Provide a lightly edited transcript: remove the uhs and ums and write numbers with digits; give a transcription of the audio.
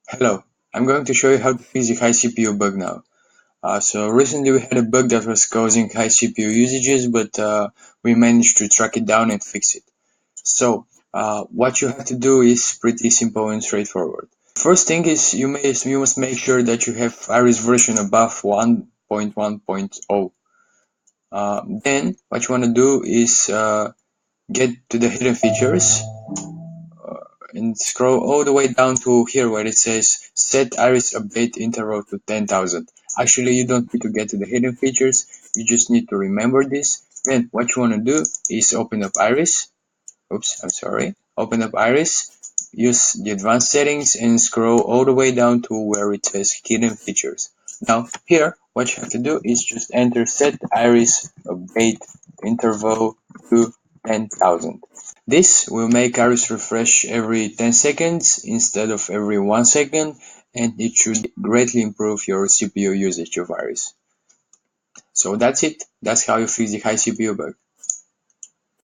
Hello, I'm going to show you how to fix a high CPU bug now. So recently we had a bug that was causing high CPU usages, but we managed to track it down and fix it. So what you have to do is pretty simple and straightforward. First thing is you must make sure that you have Iris version above 1.1.0. Then what you want to do is get to the hidden features and scroll all the way down to here where it says set iris update interval to 10,000. Actually, you don't need to get to the hidden features, you just need to remember this. Then what you want to do is open up iris. Oops, I'm sorry. Open up iris, use the advanced settings and scroll all the way down to where it says hidden features. Now here what you have to do is just enter set iris update interval to 10,000. This will make Iris refresh every 10 seconds instead of every 1 second, and it should greatly improve your CPU usage of Iris. So that's it. That's how you fix the high CPU bug.